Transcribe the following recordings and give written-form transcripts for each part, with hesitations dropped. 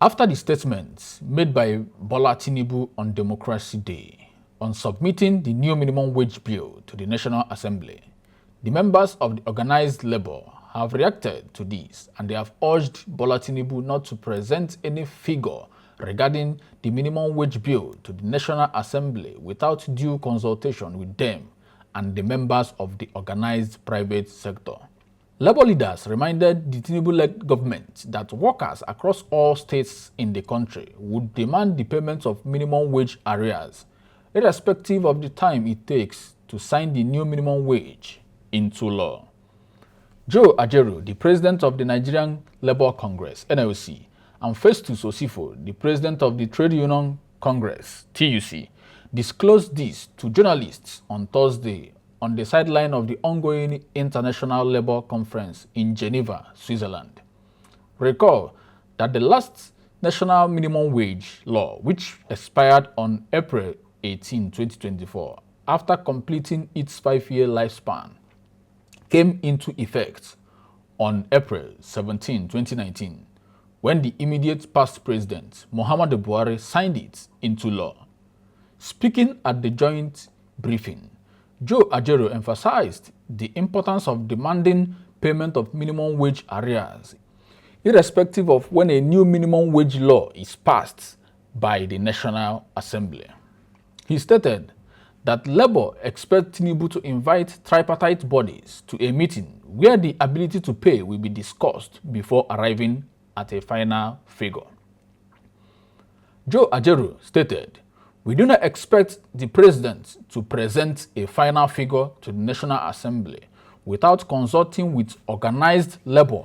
After the statements made by Bola Tinubu on Democracy Day on submitting the new minimum wage bill to the National Assembly, the members of the organized labor have reacted to this, and they have urged Bola Tinubu not to present any figure regarding the minimum wage bill to the National Assembly without due consultation with them and the members of the organized private sector. Labor leaders reminded the Tinubu-led government that workers across all states in the country would demand the payment of minimum wage arrears, irrespective of the time it takes to sign the new minimum wage into law. Joe Ajaero, the president of the Nigerian Labour Congress, NLC, and Festus Osifo, the president of the Trade Union Congress, TUC, disclosed this to journalists on Thursday on the sideline of the ongoing International Labour Conference in Geneva, Switzerland. Recall that the last national minimum wage law, which expired on April 18, 2024, after completing its 5-year lifespan, came into effect on April 17, 2019, when the immediate past president, Muhammadu Buhari, signed it into law. Speaking at the joint briefing, Joe Ajaero emphasized the importance of demanding payment of minimum wage arrears, irrespective of when a new minimum wage law is passed by the National Assembly. He stated that Labour expects Tinubu to invite tripartite bodies to a meeting where the ability to pay will be discussed before arriving at a final figure. Joe Ajaero stated, "We do not expect the president to present a final figure to the National Assembly without consulting with organized labor,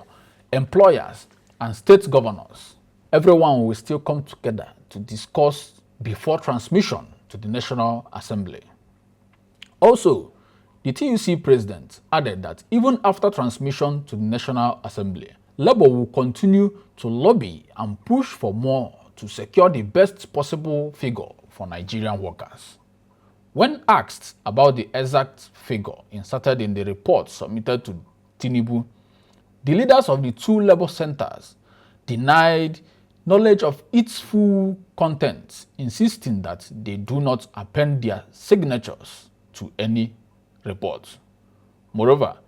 employers, and state governors. Everyone will still come together to discuss before transmission to the National Assembly." Also, the TUC president added that even after transmission to the National Assembly, Labour will continue to lobby and push for more to secure the best possible figure for Nigerian workers. When asked about the exact figure inserted in the report submitted to Tinubu, the leaders of the two labor centers denied knowledge of its full content, insisting that they do not append their signatures to any report. Moreover,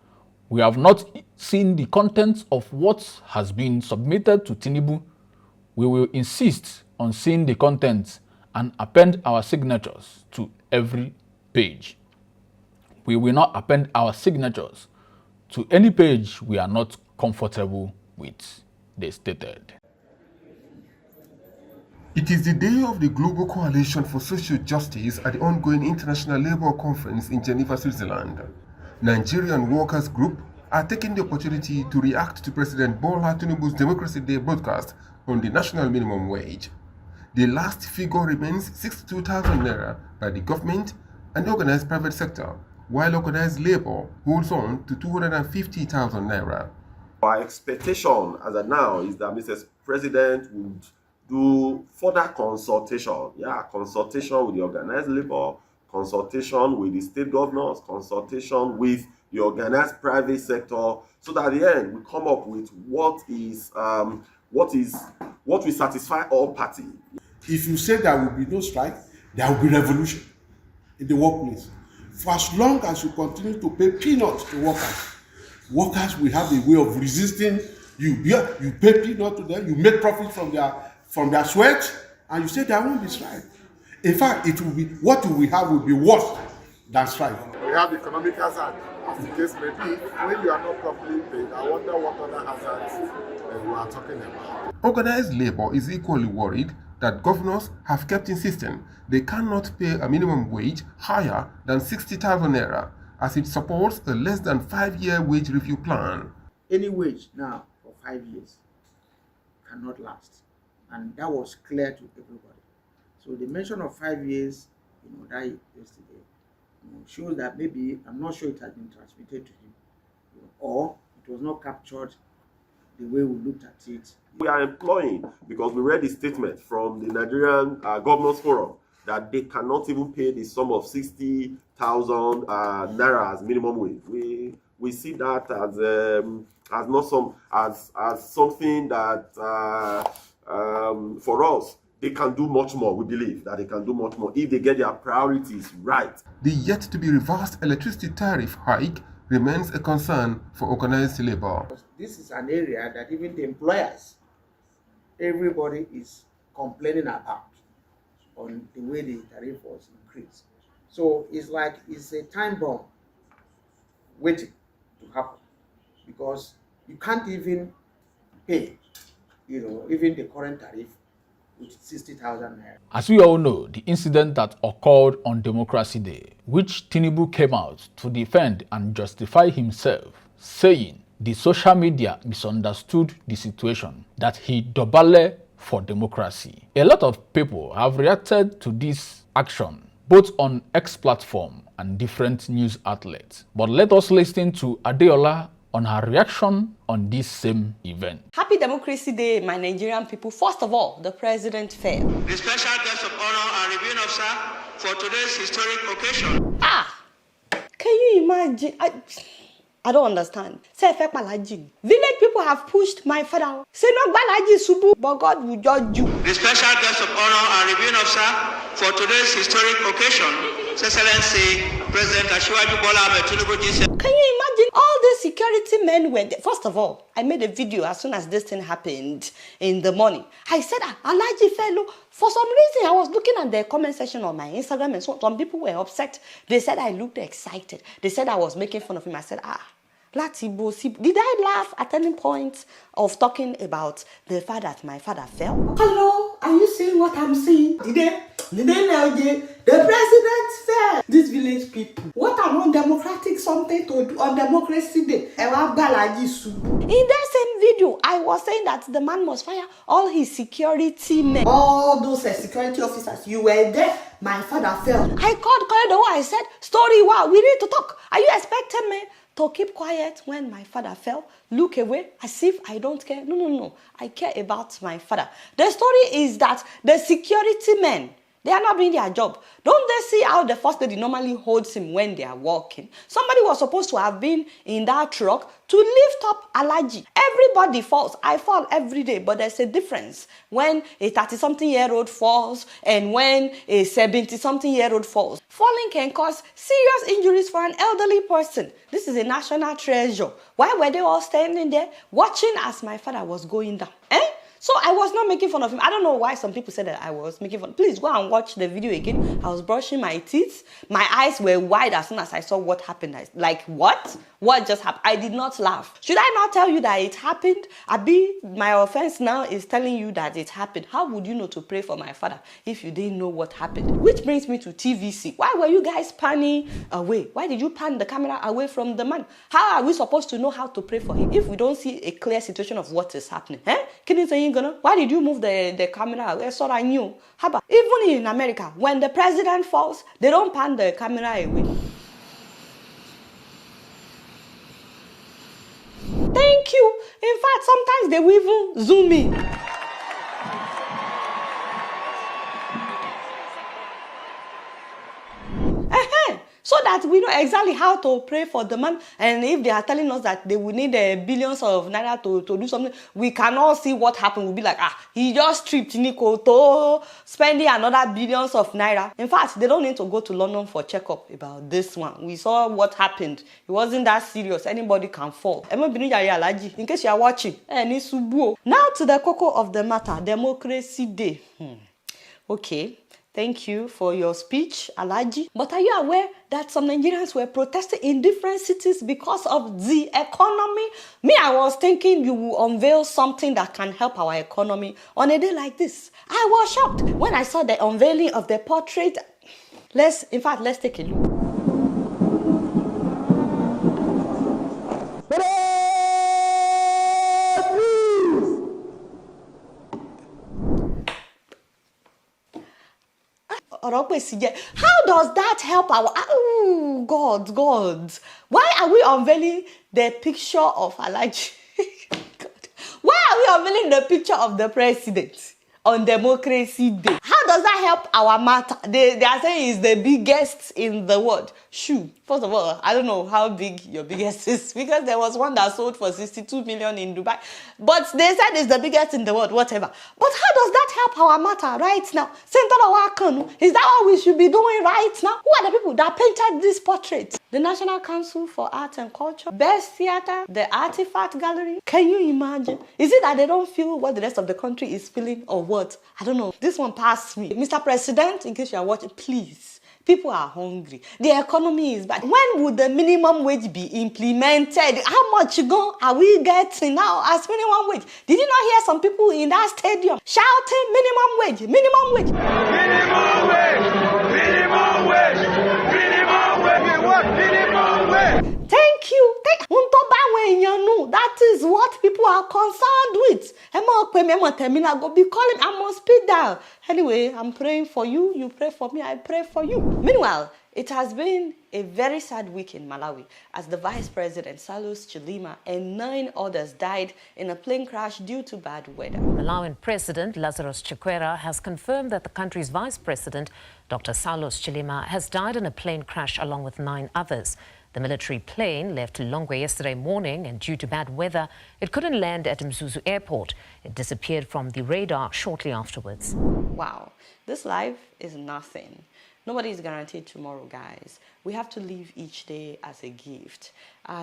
we have not seen the content of what has been submitted to Tinubu. We will insist on seeing the content and append our signatures to every page. We will not append our signatures to any page we are not comfortable with, they stated. It is the day of the Global Coalition for Social Justice at the ongoing International Labour Conference in Geneva, Switzerland. Nigerian Workers Group are taking the opportunity to react to President Bola Tinubu's Democracy Day broadcast on the national minimum wage. The last figure remains 62,000 naira by the government and the organized private sector, while organized labor holds on to 250,000 naira. Our expectation as of now is that Mr. President would do further consultation, consultation with the organized labor, consultation with the state governors, consultation with the organized private sector, so that at the end we come up with what will satisfy all parties. If you say there will be no strike, there will be revolution in the workplace. For as long as you continue to pay peanuts to workers will have a way of resisting you. You pay peanuts to them, you make profit from their sweat, and you say there won't be strike. In fact, it will be what we have will be worse than strike. We have economic hazard, as the case may be. When you are not properly paid, I wonder what other hazards we are talking about. Organized labor is equally worried that governors have kept insisting they cannot pay a minimum wage higher than 60,000 naira, as it supports a less than 5-year wage review plan. Any wage now for 5 years cannot last, and that was clear to everybody. So the mention of 5 years, that yesterday, shows that maybe, I'm not sure it has been transmitted to him, or it was not captured the way we looked at it. We are employing, because we read the statement from the Nigerian Governors Forum, that they cannot even pay the sum of 60,000 naira as minimum wage. We see that as not some as something that for us, they can do much more. We believe that they can do much more if they get their priorities right. The yet-to-be-reversed electricity tariff hike remains a concern for organized labor. This is an area that even the employers, everybody is complaining about on the way the tariff was increased. So it's like it's a time bomb waiting to happen, because you can't even pay, even the current tariff with 60,000 naira. As we all know, the incident that occurred on Democracy Day, which Tinubu came out to defend and justify himself, saying the social media misunderstood the situation, that he dobale for democracy. A lot of people have reacted to this action, both on X platform and different news outlets. But let us listen to Adeola on her reaction on this same event. Happy Democracy Day, my Nigerian people. First of all, the president failed. The special guest of honor and reviewing officer for today's historic occasion. Can you imagine? I don't understand. Say village people have pushed my father. Say no balaji subu, but God will judge you. The special guest of honor and reviewing officer for today's historic occasion, His Excellency President Asiwaju Bola Ahmed Tinubu GC. Can you imagine all the security men were there? First of all, I made a video as soon as this thing happened in the morning. I said, Alaji fellow. For some reason, I was looking at the comment section on my Instagram, and so some people were upset. They said I looked excited. They said I was making fun of him. I said, did I laugh at any point of talking about the fact that my father fell? Hello, are you seeing what I'm seeing? Did they know the president fell? These village people, what an undemocratic something to do on Democracy Day. In that same video, I was saying that the man must fire all his security men. All those security officers, you were there. My father fell. I called Cooperative. I said, story, wow, we need to talk. Are you expecting me to keep quiet when my father fell, look away as if I don't care? No. I care about my father. The story is that the security men, they are not doing their job. Don't they see how the first lady normally holds him when they are walking? Somebody was supposed to have been in that truck to lift up Alaji. Everybody falls. I fall every day, but there's a difference when a 30-something-year-old falls and when a 70-something-year-old falls. Falling can cause serious injuries for an elderly person. This is a national treasure. Why were they all standing there watching as my father was going down? So I was not making fun of him. I don't know why some people said that I was making fun. Please go and watch the video again. I was brushing my teeth. My eyes were wide as soon as I saw what happened. Like, what? What just happened? I did not laugh. Should I not tell you that it happened? Abi, my offense now is telling you that it happened. How would you know to pray for my father if you didn't know what happened? Which brings me to TVC. Why were you guys panning away? Why did you pan the camera away from the man? How are we supposed to know how to pray for him if we don't see a clear situation of what is happening? Can you say why did you move the camera away? So I knew. How about even in America, when the president falls, they don't pan the camera away. Thank you. In fact, sometimes they will even zoom in. So that we know exactly how to pray for the man. And if they are telling us that they will need billions of naira to do something, we cannot see what happened. We'll be like, he just tripped Nico to spending another billions of naira. In fact, they don't need to go to London for checkup about this one. We saw what happened. It wasn't that serious. Anybody can fall. In case you are watching. Now to the cocoa of the matter, Democracy Day. Okay. Thank you for your speech, Alaji. But are you aware that some Nigerians were protesting in different cities because of the economy? Me, I was thinking you will unveil something that can help our economy on a day like this. I was shocked when I saw the unveiling of the portrait. Let's take a look. How does that help our... Oh, God. Why are we unveiling the picture of Alaji? God. Why are we unveiling the picture of the president on Democracy Day? How how does that help our matter? They are saying it's the biggest in the world. Shoo. First of all, I don't know how big your biggest is because there was one that sold for 62 million in Dubai. But they said it's the biggest in the world, whatever. But how does that help our matter right now? Senator Kanu, is that what we should be doing right now? Who are the people that painted this portrait? The National Council for Art and Culture, Best Theatre, the Artifact Gallery. Can you imagine? Is it that they don't feel what the rest of the country is feeling or what? I don't know. This one passed me. Mr. President, in case you are watching, please. People are hungry. The economy is bad. When would the minimum wage be implemented? How much are we getting now as minimum wage? Did you not hear some people in that stadium shouting minimum wage, minimum wage? Minimum wage, minimum wage, minimum wage. We want minimum wage. Thank you. That is what people are concerned with. Be calling, I must speed down. Anyway, I'm praying for you. You pray for me. I pray for you. Meanwhile, it has been a very sad week in Malawi as the Vice President, Salus Chilima, and 9 others died in a plane crash due to bad weather. Malawian President Lazarus Chakwera has confirmed that the country's Vice President, Dr. Salus Chilima, has died in a plane crash along with 9 others. The military plane left Lilongwe yesterday morning, and due to bad weather, it couldn't land at Mzuzu Airport. It disappeared from the radar shortly afterwards. Wow, this life is nothing. Nobody is guaranteed tomorrow, guys. We have to live each day as a gift.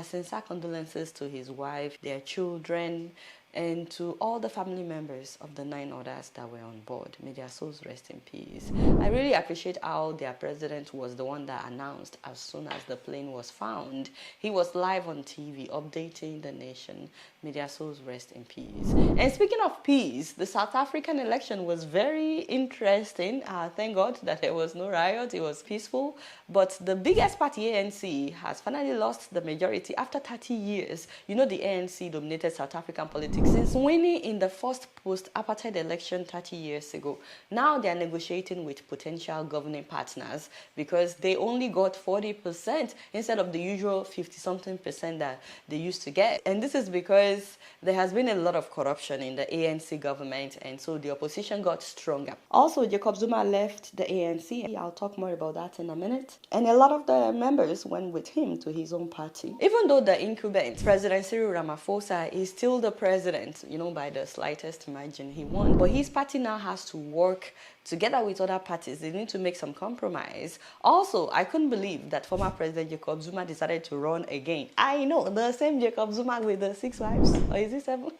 Sincere condolences to his wife, their children, and to all the family members of the 9 others that were on board. May their souls rest in peace. I really appreciate how their president was the one that announced as soon as the plane was found. He was live on TV updating the nation. May their souls rest in peace. And speaking of peace, the South African election was very interesting. Thank God that there was no riot. It was peaceful. But the biggest party, ANC, has finally lost the majority after 30 years. You know, the ANC dominated South African politics since winning in the first post-apartheid election 30 years ago. Now they are negotiating with potential governing partners because they only got 40% instead of the usual 50-something% that they used to get. And this is because there has been a lot of corruption in the ANC government, and so the opposition got stronger. Also, Jacob Zuma left the ANC. I'll talk more about that in a minute. And a lot of the members went with him to his own party. Even though the incumbent, President Cyril Ramaphosa, is still the president, you know, by the slightest margin, he won. But his party now has to work together with other parties. They need to make some compromise. Also, I couldn't believe that former President Jacob Zuma decided to run again. I know, the same Jacob Zuma with the 6 wives. Or is it 7?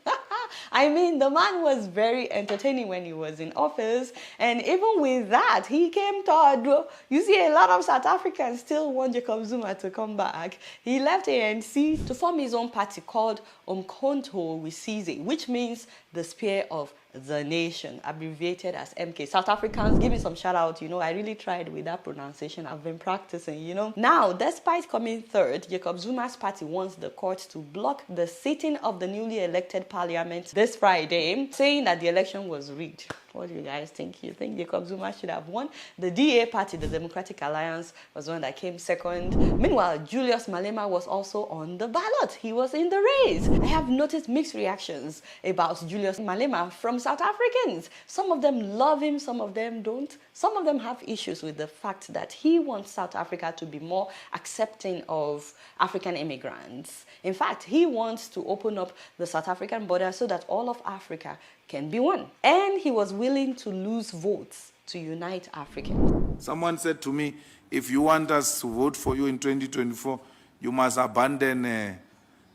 I mean, the man was very entertaining when he was in office. And even with that, he came to, you see, a lot of South Africans still want Jacob Zuma to come back. He left ANC to form his own party called Umkhonto weSizwe, which means the spear of the nation, abbreviated as MK. South Africans, give me some shout out. You know, I really tried with that pronunciation. I've been practicing, you know. Now, despite coming third, Jacob Zuma's party wants the court to block the sitting of the newly elected parliament this Friday, saying that the election was rigged. What do you guys think? You think Jacob Zuma should have won? The DA party, the Democratic Alliance, was one that came second. Meanwhile, Julius Malema was also on the ballot. He was in the race. I have noticed mixed reactions about Julius Malema from South Africans. Some of them love him, some of them don't. Some of them have issues with the fact that he wants South Africa to be more accepting of African immigrants. In fact, he wants to open up the South African border so that all of Africa can be one. And he was willing to lose votes to unite Africans. Someone said to me, if you want us to vote for you in 2024, you must abandon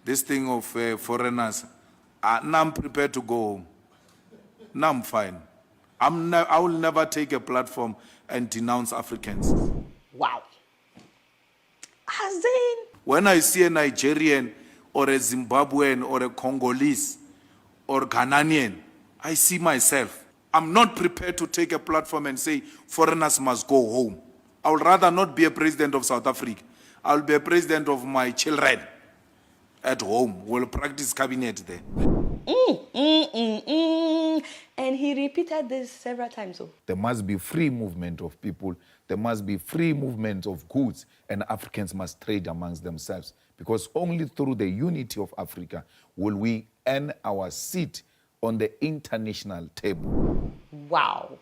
this thing of foreigners. Now I'm prepared to go home. Now I'm fine. I will never take a platform and denounce Africans. Wow. As in, when I see a Nigerian or a Zimbabwean or a Congolese or Ghanaian, I see myself. I'm not prepared to take a platform and say foreigners must go home. I would rather not be a president of South Africa. I'll be a president of my children at home. We'll practice cabinet there. And he repeated this several times. There must be free movement of people. There must be free movement of goods, and Africans must trade amongst themselves, because only through the unity of Africa will we earn our seat on the international table. Wow.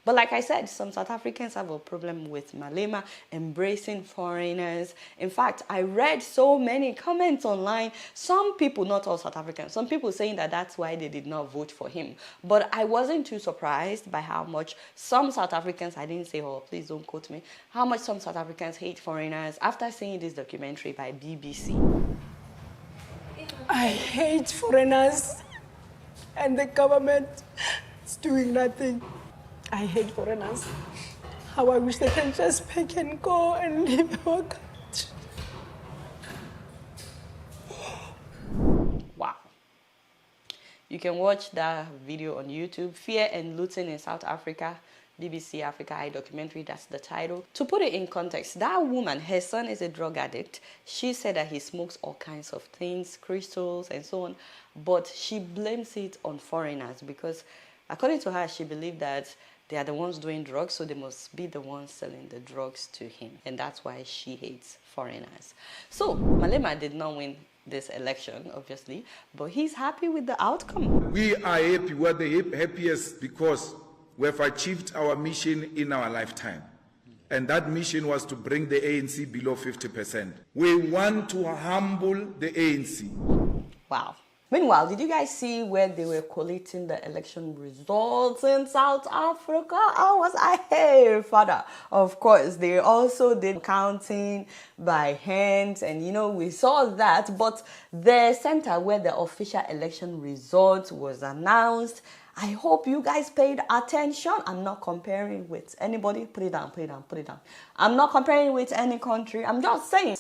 But like I said, some South Africans have a problem with Malema embracing foreigners. In fact, I read so many comments online. Some people, not all South Africans, some people saying that that's why they did not vote for him. But I wasn't too surprised by how much some South Africans, I didn't say, oh, please don't quote me, how much some South Africans hate foreigners after seeing this documentary by BBC. I hate foreigners, and the government is doing nothing. I hate foreigners. How I wish they can just pick and go and leave our country. Wow. You can watch that video on YouTube, Fear and Looting in South Africa, BBC Africa Eye documentary, that's the title. To put it in context, that woman, her son is a drug addict. She said that he smokes all kinds of things, crystals and so on, but she blames it on foreigners because according to her, she believed that they are the ones doing drugs, so they must be the ones selling the drugs to him. And that's why she hates foreigners. So Malema did not win this election, obviously, but he's happy with the outcome. We are happy. We are the happiest because we have achieved our mission in our lifetime. And that mission was to bring the ANC below 50%. We want to humble the ANC. Wow. Meanwhile, did you guys see where they were collating the election results in South Africa? Hey, father. Of course, they also did counting by hands, and we saw that. But the center where the official election result was announced, I hope you guys paid attention. I'm not comparing with anybody. Put it down. I'm not comparing with any country. I'm just saying,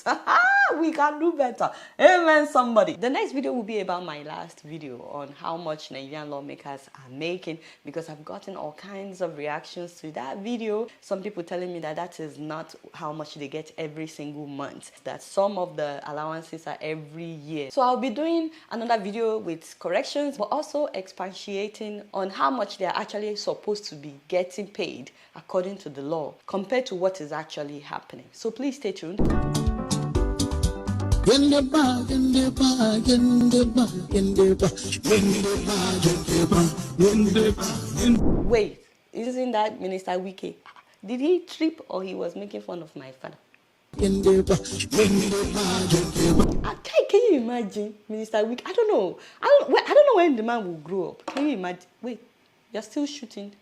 we can do better. Amen, somebody. The next video will be about my last video on how much Nigerian lawmakers are making, because I've gotten all kinds of reactions to that video. Some people telling me that that is not how much they get every single month, that some of the allowances are every year. So I'll be doing another video with corrections, but also expatiating on how much they are actually supposed to be getting paid according to the law compared to what is actually happening. So please stay tuned. Wait, isn't that Minister Wike? Did he trip or he was making fun of my father? Can you imagine Minister Wike? I don't know. I don't know when the man will grow up. Can you imagine? Wait, you're still shooting.